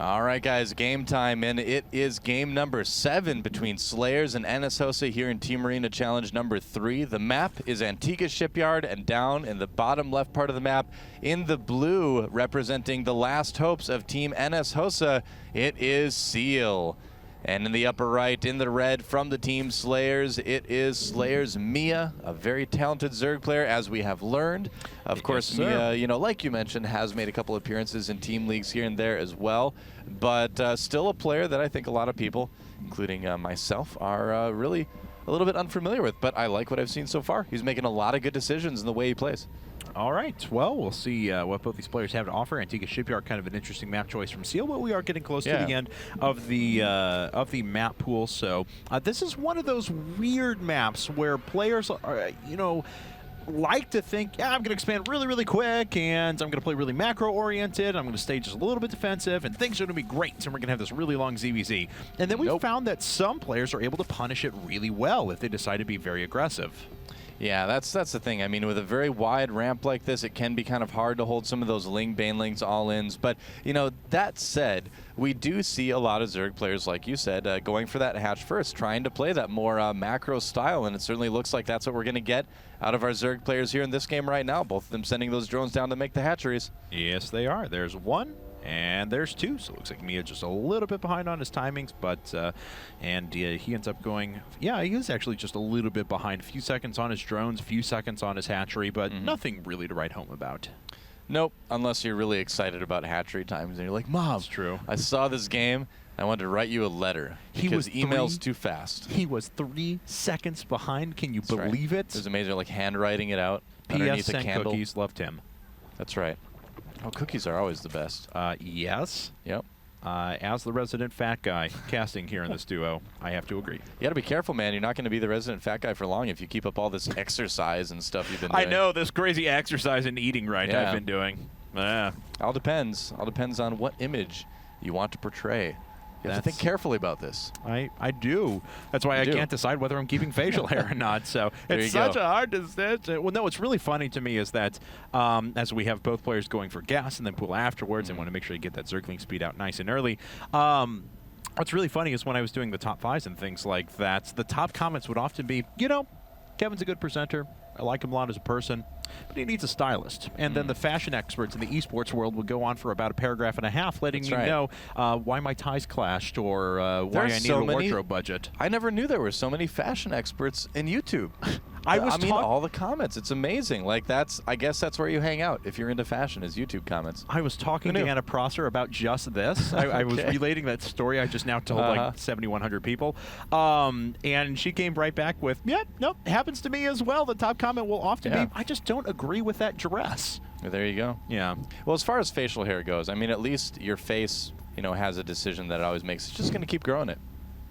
All right, guys, game time, and it is game number 7 between SlayerS and NSHoSeo here in Team Arena Challenge number 3. The map is Antiga Shipyard, and down in the bottom left part of the map, in the blue, representing the last hopes of Team NSHoSeo, it is SEAL. And in the upper right, in the red, from the team SlayerS, it is SlayerS Miya, a very talented Zerg player, as we have learned. Of course, Miya, you know, like you mentioned, has made a couple appearances in team leagues here and there as well. But still a player that I think a lot of people, including myself, are really a little bit unfamiliar with. But I like what I've seen so far. He's making a lot of good decisions in the way he plays. All right. Well, we'll see what both these players have to offer. Antiga Shipyard, kind of an interesting map choice from SEAL, but we are getting close to the end of the map pool. So this is one of those weird maps where players are, you know, like to think, yeah, I'm going to expand really, really quick, and I'm going to play really macro-oriented, I'm going to stay just a little bit defensive, and things are going to be great, and we're going to have this really long ZVZ. And then we found that some players are able to punish it really well if they decide to be very aggressive. Yeah, that's the thing. I mean, with a very wide ramp like this, it can be kind of hard to hold some of those Ling, Banelings, all-ins. But, you know, that said, we do see a lot of Zerg players, like you said, going for that hatch first, trying to play that more macro style, and it certainly looks like that's what we're going to get out of our Zerg players here in this game right now, both of them sending those drones down to make the hatcheries. Yes, they are. There's one. And there's 2, so it looks like Miya just a little bit behind on his timings, but he ends up going, yeah, he is actually just a little bit behind. A few seconds on his drones, a few seconds on his hatchery, but nothing really to write home about. Nope, unless you're really excited about hatchery times and you're like, Mom, that's true. I saw this game. I wanted to write you a letter because email's too fast. He was 3 seconds behind. Can you believe it? It was amazing, like handwriting it out underneath a candle. Cookies loved him. That's right. Oh, cookies are always the best. Yes. Yep. As the resident fat guy casting here in this duo, I have to agree. You got to be careful, man. You're not going to be the resident fat guy for long if you keep up all this exercise and stuff you've been doing. I know, this crazy exercise and eating I've been doing. All depends. All depends on what image you want to portray. You have to think carefully about this. I do. That's why I can't decide whether I'm keeping facial hair or not. So it's such a hard decision. Well, no, what's really funny to me is that as we have both players going for gas and then pool afterwards, and want to make sure you get that Zergling speed out nice and early. What's really funny is when I was doing the top 5s and things like that, the top comments would often be, you know, Kevin's a good presenter. I like him a lot as a person, but he needs a stylist. And then the fashion experts in the esports world would go on for about a paragraph and a half, letting me know why my ties clashed or why I needed a wardrobe budget. I never knew there were so many fashion experts in YouTube. I mean, all the comments. It's amazing. Like, I guess that's where you hang out if you're into fashion, is YouTube comments. I was talking to Anna Prosser about just this. I was relating that story I just now told like 7,100 people. And she came right back with, yeah, nope, it happens to me as well. The top comment will often be, I just don't agree with that dress. There you go. Yeah. Well, as far as facial hair goes, I mean, at least your face, you know, has a decision that it always makes. It's just going to keep growing it.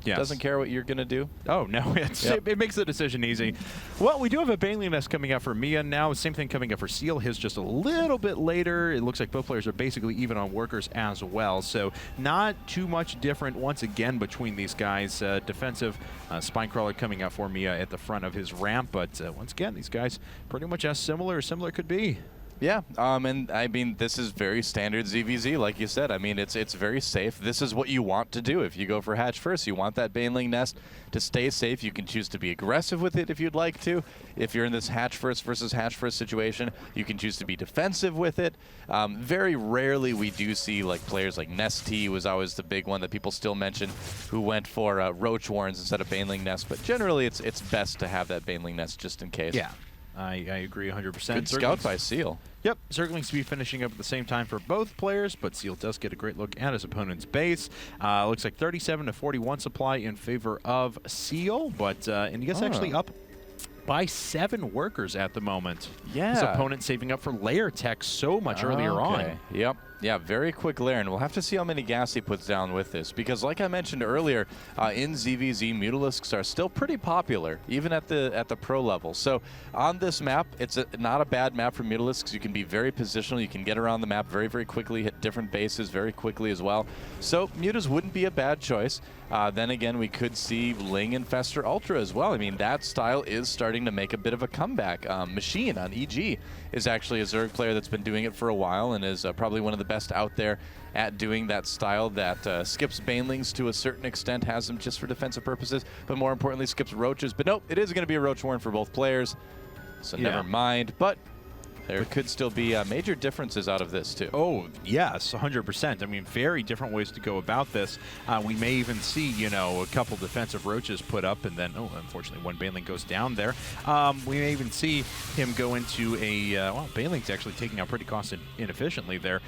Yes. Doesn't care what you're going to do. Oh, no. It makes the decision easy. Well, we do have a Baneling Nest coming up for Miya now. Same thing coming up for SEAL. His just a little bit later. It looks like both players are basically even on workers as well. So not too much different once again between these guys. Defensive Spinecrawler coming up for Miya at the front of his ramp. But once again, these guys pretty much as similar as similar could be. Yeah, and I mean, this is very standard ZVZ, like you said. I mean, it's very safe. This is what you want to do if you go for hatch first. You want that Baneling Nest to stay safe. You can choose to be aggressive with it if you'd like to. If you're in this hatch first versus hatch first situation, you can choose to be defensive with it. Very rarely we do see like players like NST was always the big one that people still mention, who went for Roach Warrens instead of Baneling Nest. But generally, it's best to have that Baneling Nest just in case. Yeah. I agree 100%. Good scout by SEAL. Yep, Zerglings to be finishing up at the same time for both players, but SEAL does get a great look at his opponent's base. Looks like 37 to 41 supply in favor of SEAL, but and he gets actually up by 7 workers at the moment. Yeah. His opponent saving up for layer tech so much earlier on. Yep. Yeah, very quick layer, and we'll have to see how many gas he puts down with this, because like I mentioned earlier, in ZVZ, Mutalisks are still pretty popular, even at the pro level. So on this map, it's not a bad map for Mutalisks. You can be very positional. You can get around the map very, very quickly, hit different bases very quickly as well. So Mutas wouldn't be a bad choice. Then again, we could see Ling and Fester Ultra as well. I mean, that style is starting to make a bit of a comeback. Machine on EG is actually a Zerg player that's been doing it for a while and is probably one of the best out there at doing that style that skips banelings to a certain extent, has them just for defensive purposes, but more importantly skips roaches. But nope, it is going to be a roach warren for both players, so never mind. But there could still be major differences out of this, too. Oh, yes, 100%. I mean, very different ways to go about this. We may even see, you know, a couple defensive roaches put up, and then, oh, unfortunately, one baneling goes down there. We may even see him go into a, well, baneling's actually taking out pretty cost inefficiently there.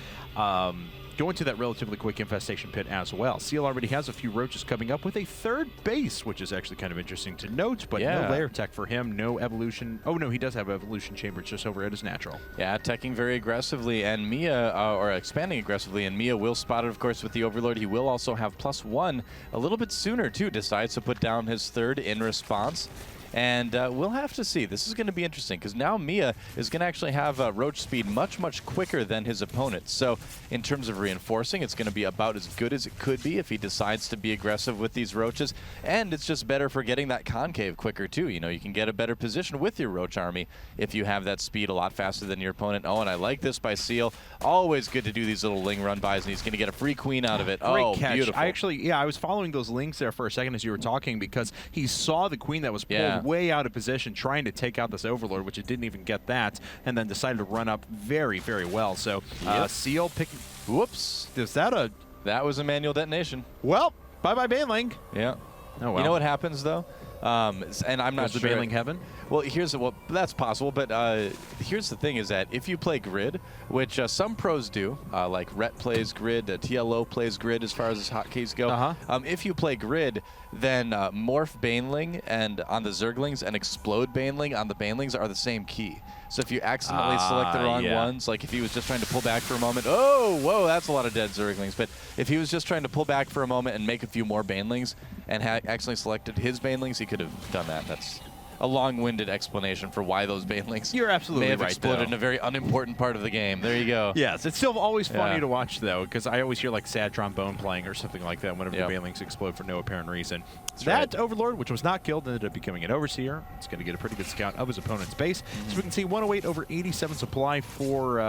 Go into that relatively quick infestation pit as well. Seal already has a few roaches coming up with a third base, which is actually kind of interesting to note, but no layer tech for him, no evolution. Oh, no, he does have evolution chambers just over at his natural. Yeah, teching very aggressively, and Miya, or expanding aggressively, and Miya will spot it, of course, with the Overlord. He will also have +1 a little bit sooner, too. Decides to put down his third in response. And we'll have to see. This is going to be interesting because now Miya is going to actually have roach speed much, much quicker than his opponent. So in terms of reinforcing, it's going to be about as good as it could be if he decides to be aggressive with these roaches. And it's just better for getting that concave quicker, too. You know, you can get a better position with your roach army if you have that speed a lot faster than your opponent. Oh, and I like this by Seal. Always good to do these little ling run bys, and he's going to get a free queen out of it. Great catch. Beautiful. I actually, I was following those links there for a second as you were talking because he saw the queen that was pulled way out of position trying to take out this Overlord, which it didn't even get that, and then decided to run up very, very well. So Seal picking... Whoops. Is that a... That was a manual detonation. Well, bye-bye baneling. Yeah. Oh, well. You know what happens, though? And I'm not sure. the baneling heaven? Well, that's possible, but here's the thing is that if you play grid, which some pros do, like Rhett plays grid, TLO plays grid as far as his hotkeys go. If you play grid, then morph baneling and on the Zerglings and explode baneling on the banelings are the same key. So if you accidentally select the wrong ones, like if he was just trying to pull back for a moment, oh, whoa, that's a lot of dead Zerglings. But if he was just trying to pull back for a moment and make a few more banelings and had accidentally selected his banelings, he could have done that. That's a long-winded explanation for why those banelings may have exploded in a very unimportant part of the game. There you go. Yes, it's still always funny to watch, though, because I always hear like sad trombone playing or something like that whenever the banelings explode for no apparent reason. That Overlord, which was not killed, ended up becoming an Overseer. It's going to get a pretty good scout of his opponent's base. So we can see 108 over 87 supply for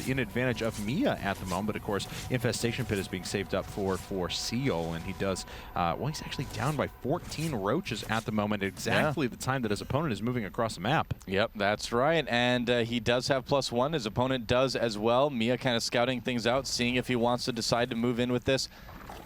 in advantage of Miya at the moment. But, of course, Infestation Pit is being saved up for Seal, and he does, well, he's actually down by 14 roaches at the moment, exactly the time that his opponent is moving across the map. Yep, that's right. And he does have +1. His opponent does as well. Miya kind of scouting things out, seeing if he wants to decide to move in with this.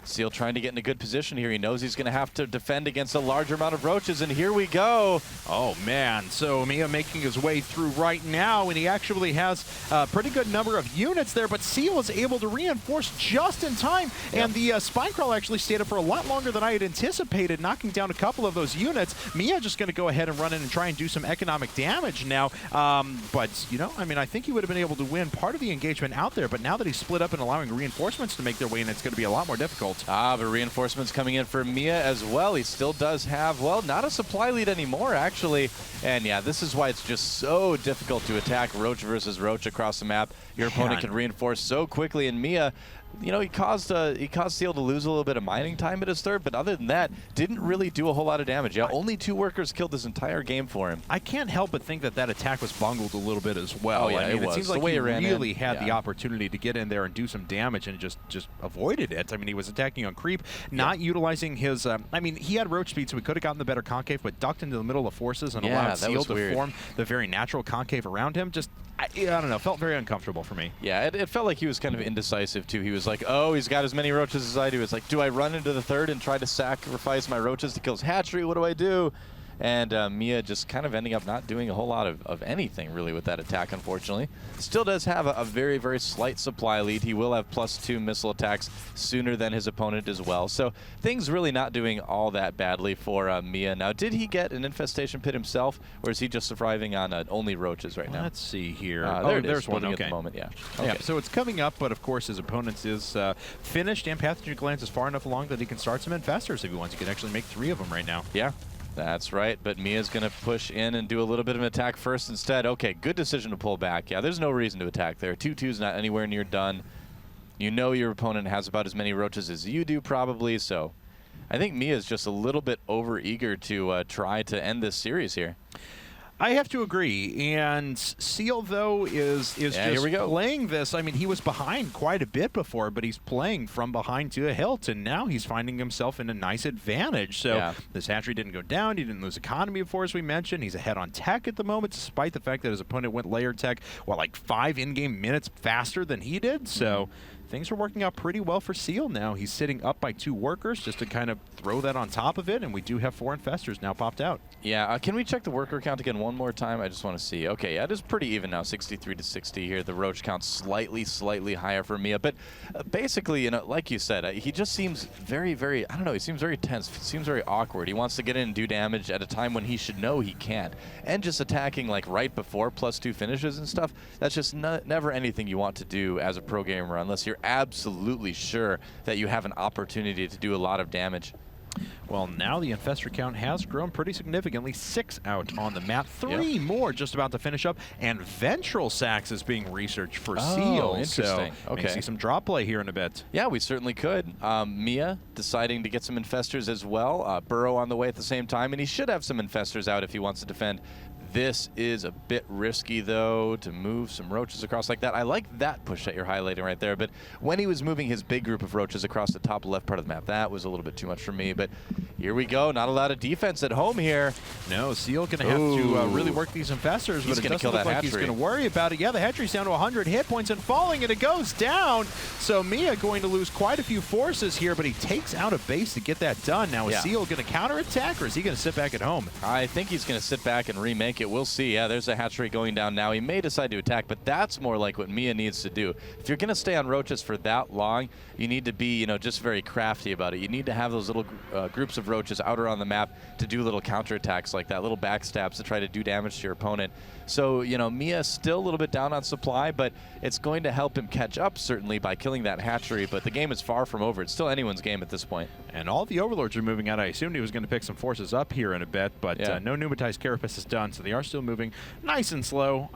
Seal trying to get in a good position here. He knows he's going to have to defend against a large amount of roaches, and here we go. Oh, man. So Miya making his way through right now, and he actually has a pretty good number of units there, but Seal is able to reinforce just in time, and the Spine Crawl actually stayed up for a lot longer than I had anticipated, knocking down a couple of those units. Miya just going to go ahead and run in and try and do some economic damage now, but, you know, I mean, I think he would have been able to win part of the engagement out there, but now that he's split up and allowing reinforcements to make their way in, it's going to be a lot more difficult. But reinforcements coming in for Miya as well. He still does have, well, not a supply lead anymore, actually. And yeah, this is why it's just so difficult to attack roach versus roach across the map. Your opponent can reinforce so quickly, and Miya, you know, he caused Seal to lose a little bit of mining time at his third, but other than that, didn't really do a whole lot of damage. Yeah, only 2 workers killed this entire game for him. I can't help but think that that attack was bungled a little bit as well. Oh, yeah, I mean, it seems like he really had the opportunity to get in there and do some damage and just avoided it. I mean, he was attacking on creep, not utilizing his, I mean, he had roach speed, so he could have gotten the better concave, but ducked into the middle of forces and allowed Seal to form the very natural concave around him. Just, I don't know, felt very uncomfortable for me. Yeah, it felt like he was kind of indecisive, too. He was like, oh, he's got as many roaches as I do. It's like, do I run into the third and try to sacrifice my roaches to kill his hatchery? What do I do? And Miya just kind of ending up not doing a whole lot of anything, really, with that attack, unfortunately. Still does have a very, very slight supply lead. He will have +2 missile attacks sooner than his opponent as well. So things really not doing all that badly for Miya. Now, did he get an infestation pit himself, or is he just surviving on only roaches right now? Let's see here. There's one at the moment, Yeah, so it's coming up, but of course his opponent is finished, and Pathogen Glands is far enough along that he can start some infestors if he wants. He can actually make 3 of them right now. Yeah. That's right, but Miya's going to push in and do a little bit of an attack first instead. Okay, good decision to pull back. Yeah, there's no reason to attack there. 2-2's not anywhere near done. You know your opponent has about as many roaches as you do, probably, so I think Miya's just a little bit over-eager to try to end this series here. I have to agree, and SEAL, though, is just playing this. I mean, he was behind quite a bit before, but he's playing from behind to a hilt, and now he's finding himself in a nice advantage. So this hatchery didn't go down. He didn't lose economy before, as we mentioned. He's ahead on tech at the moment, despite the fact that his opponent went layer tech, like 5 in-game minutes faster than he did. So things are working out pretty well for SEAL now. He's sitting up by 2 workers just to kind of throw that on top of it, and we do have 4 infestors now popped out. Yeah, can we check the worker count again one more time? I just want to see. Okay, yeah, it is pretty even now, 63 to 60 here. The roach count slightly higher for Miya, but basically, you know, like you said, he just seems very, I don't know, he seems very tense, seems very awkward. He wants to get in and do damage at a time when he should know he can't. And just attacking like right before +2 finishes and stuff, that's just never anything you want to do as a pro gamer unless you're absolutely sure that you have an opportunity to do a lot of damage. Well, now the infestor count has grown pretty significantly. 6 out on the map. 3 more just about to finish up. And Ventral Sacs is being researched for SEAL. Interesting. So may see some drop play here in a bit. Yeah, we certainly could. Miya deciding to get some infestors as well. Burrow on the way at the same time. And he should have some infestors out if he wants to defend. This is a bit risky, though, to move some roaches across like that. I like that push that you're highlighting right there, but when he was moving his big group of roaches across the top left part of the map, that was a little bit too much for me. But here we go. Not a lot of defense at home here. No, SEAL going to have to really work these infestors, but it doesn't look like he's going to worry about it. Yeah, the hatchery's down to 100 hit points and falling, and it goes down. So Miya going to lose quite a few forces here, but he takes out a base to get that done. Now, is SEAL going to counterattack, or is he going to sit back at home? I think he's going to sit back and remake it. We'll see. Yeah, there's a hatchery going down now. He may decide to attack, but that's more like what Miya needs to do. If you're going to stay on roaches for that long, you need to be, you know, just very crafty about it. You need to have those little groups of roaches out around the map to do little counterattacks like that, little backstabs to try to do damage to your opponent. So, you know, Miya's still a little bit down on supply, but it's going to help him catch up, certainly, by killing that hatchery. But the game is far from over. It's still anyone's game at this point. And all the Overlords are moving out. I assumed he was going to pick some forces up here in a bit, but no pneumatized carapace is done, so they are still moving nice and slow.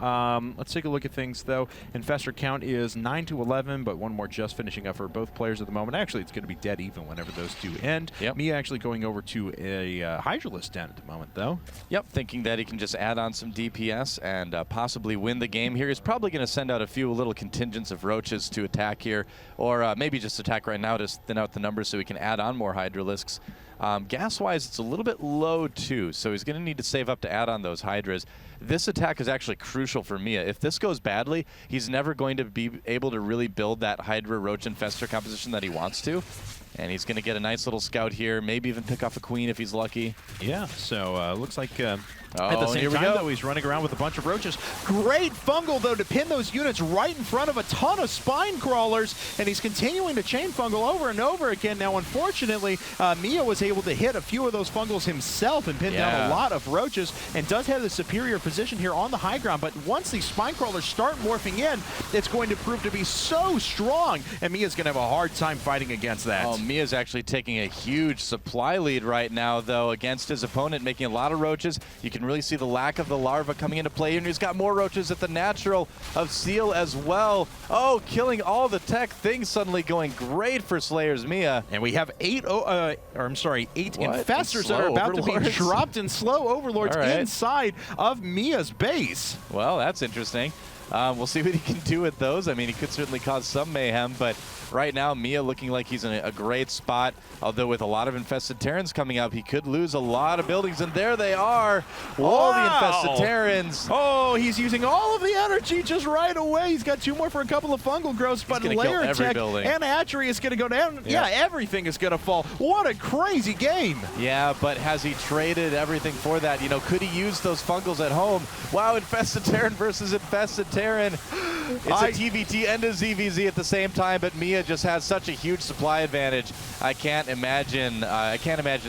Let's take a look at things, though. Infestor count is 9 to 11, but one more just finishing up for both players at the moment. Actually, it's going to be dead even whenever those two end. Miya actually going over to a Hydralisk den at the moment, though. Thinking that he can just add on some DPS and possibly win the game here. He's probably going to send out a few little contingents of roaches to attack here, or maybe just attack right now to thin out the numbers so he can add on more Hydralisks. Gas-wise, it's a little bit low, too, so he's going to need to save up to add on those Hydras. This attack is actually crucial for Miya. If this goes badly, he's never going to be able to really build that Hydra Roach Infestor composition that he wants to. And he's going to get a nice little scout here, maybe even pick off a queen if he's lucky. Yeah, so looks like at the same time, though, he's running around with a bunch of roaches. Great fungal, though, to pin those units right in front of a ton of spine crawlers, and he's continuing to chain fungal over and over again. Now, unfortunately, Miya was able to hit a few of those fungals himself and pin down a lot of roaches, and does have the superior position here on the high ground. But once these spine crawlers start morphing in, it's going to prove to be so strong, and Miya's going to have a hard time fighting against that. Oh, Miya's actually taking a huge supply lead right now, though, against his opponent, making a lot of roaches. You can really see the lack of the larva coming into play, and he's got more roaches at the natural of SEAL as well. Oh, killing all the tech. Things suddenly going great for SlayerS Miya. And we have 8 infestors that are about to be dropped in slow overlords inside of Miya's base. Well, that's interesting. We'll see what he can do with those. I mean, he could certainly cause some mayhem, but right now, Miya looking like he's in a great spot. Although with a lot of infested Terrans coming up, he could lose a lot of buildings, and there they are. All the infested Terrans. Oh, he's using all of the energy just right away. He's got 2 more for a couple of fungal growths, but layer tech and hatchery is going to go down. Yeah, everything is going to fall. What a crazy game. Yeah, but has he traded everything for that? You know, could he use those fungals at home? Wow, infested Terran versus infested Terran. It's a TVT and a ZVZ at the same time, but Miya just has such a huge supply advantage. I can't imagine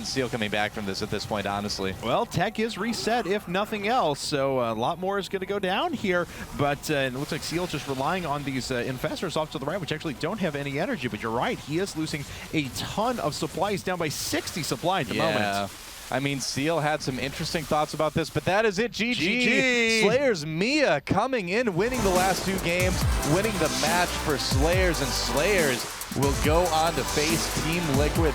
SEAL coming back from this at this point, honestly. Well, tech is reset, if nothing else, so a lot more is going to go down here, but it looks like SEAL just relying on these infestors off to the right, which actually don't have any energy, but you're right, he is losing a ton of supply. He's down by 60 supply at the moment. I mean, SEAL had some interesting thoughts about this, but that is it. GG. SlayerS Miya coming in, winning the last 2 games, winning the match for SlayerS, and SlayerS will go on to face Team Liquid.